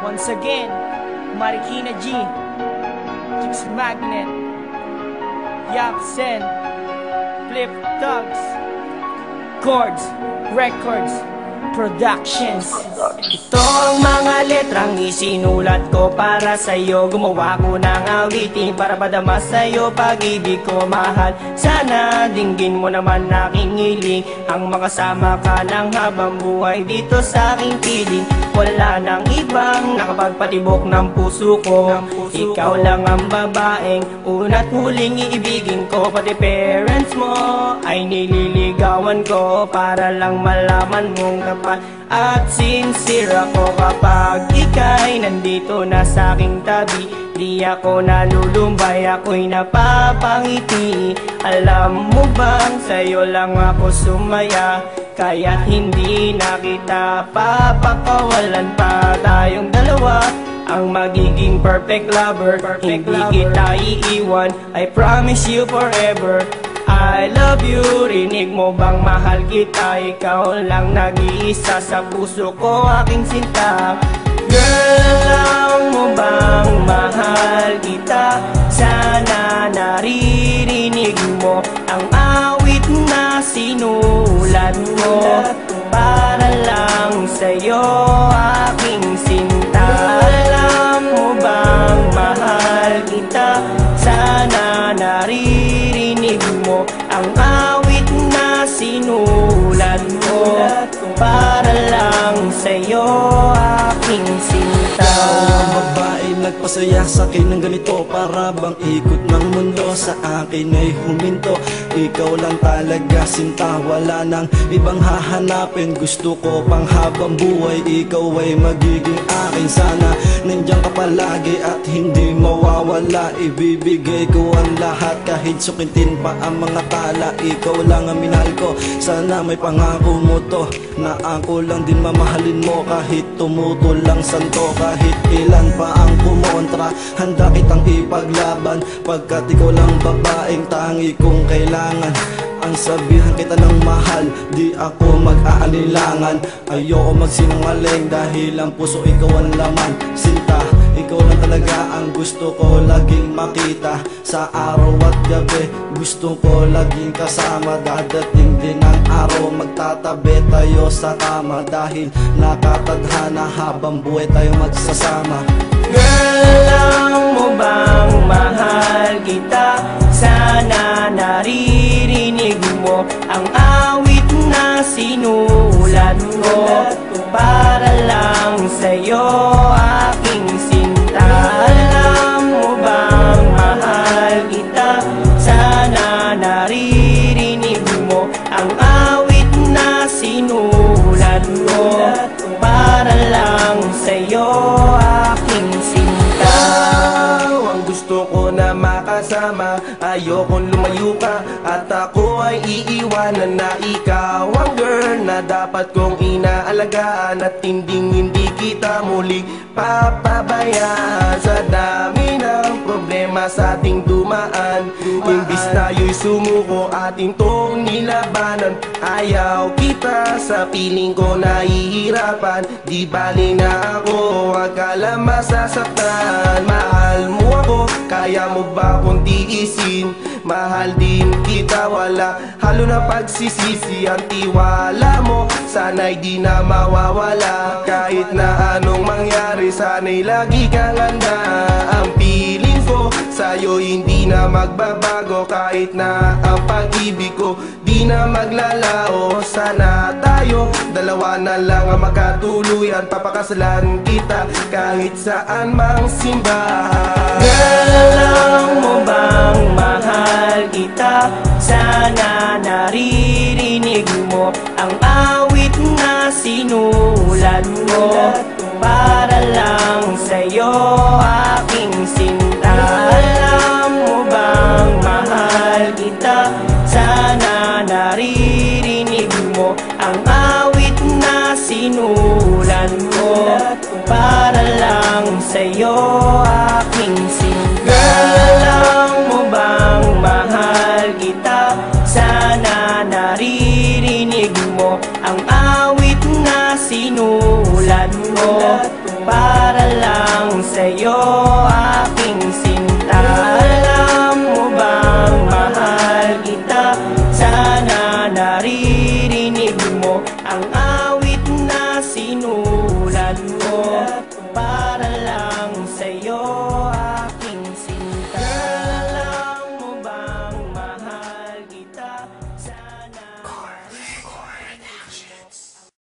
Once again, Marikina G, Chicks Magnet, Yapsen, Flip Thugs, Chords, Records, Productions. Ito ang mga letrang isinulat ko para sa'yo. Gumawa ko ng awitin para padama sa'yo pag-ibig ko, mahal. Sana dinggin mo naman aking hiling, ang makasama ka ng habang buhay dito sa aking piling. Wala nang ibang nakapagpatibok ng puso ko, ikaw lang ang babaeng una't huling iibigin ko. Pati parents mo ay nililigawan ko para lang malaman mong tapat at sincere ako kapag ika'y nandito na sa aking tabi. Di ako nalulumbay, ako'y napapangiti. Alam mo bang sa'yo lang ako sumaya, kaya't hindi na kita papakawalan pa. Tayong dalawa ang magiging perfect lover, hindi kita iiwan, I promise you forever. I love you, rinig mo bang mahal kita? Ikaw lang nag-iisa sa puso ko, aking sinta. Girl, alam mo bang mahal kita? Sana naririnig mo ang awit na sinulat mo para lang sa'yo, aking sinta. Alam mo bang mahal kita? Sana naririnig mo ang awit na sinulat mo para lang sa'yo, aking sinta. Babae nagpasaya sa'kin ng ganito, para bang ikot ng mundo sa akin ay huminto. Ikaw lang talaga sinta, wala nang ibang hahanapin. Gusto ko pang habang buhay ikaw ay magiging akin. Sana nandiyan ka palagi at hindi mawawala. Ibibigay ko ang lahat kahit sukitin pa ang mga tala. Ikaw lang ang minahal ko, sana may pangako mo to, na ako lang din mamahalin mo. Kahit tumutol lang santo, kahit ilan pa ang kumontra, handa kitang ipaglaban, pagkat ikaw lang babaeng tangi kong kailangan. Ang sabihan kita ng mahal, di ako mag-aalilangan. Ayoko magsinungaling dahil ang puso ikaw ang laman. Sinta, ikaw lang talaga ang gusto ko laging makita. Sa araw at gabi, gusto ko laging kasama. Dadating din ang araw, magtatabi tayo sa kama, dahil nakatadhana habang buhay tayo magsasama. Girl, alam mo bang mahal kita? Sana naririnig mo ang awit na sinulat ko para lang sa'yo, aking sinta. Alam mo bang mahal kita? Sana naririnig mo ang awit na sinulat ko para lang sa'yo, aking sinta. Ang gusto ko na makasama, ayokong lumayo ka, at ako ay iiwanan na ikaw ang girl na dapat kong inaalagaan, at hindi kita muli papabayaan. Sa dami ng problema sa ating dumaan, imbis tayo'y sumuko, ating tong nilabanan. Ayaw kita, sa piling ko nahihirapan, di bali na ako, akala masasaktan. Mahal mo ako, kaya mo ba kung tiisin? Mahal din kita, wala halo na pagsisisi. Ang tiwala mo, sana'y di na mawawala. Kahit na anong mangyari, sana'y lagi kang handa. Ang piling ko sa'yo hindi na magbabago, kahit na ang pag-ibig ko di na maglalao. Sana tayo dalawa na lang ang magkatuluyan, papakasalan kita kahit saan mang simbahan. Girl, alam mo bang mahal kita? Sana naririnig mo ang awit na sinulat mo para lang sa'yo, aking sinta. Alam mo bang mahal kita? Sana naririnig mo ang awit na sinulat mo para lang sa'yo, aking sinta. Girl, alam mo bang mahal kita? Sana naririnig mo ang awit na sinulat sinulat ko para lang sa'yo, aking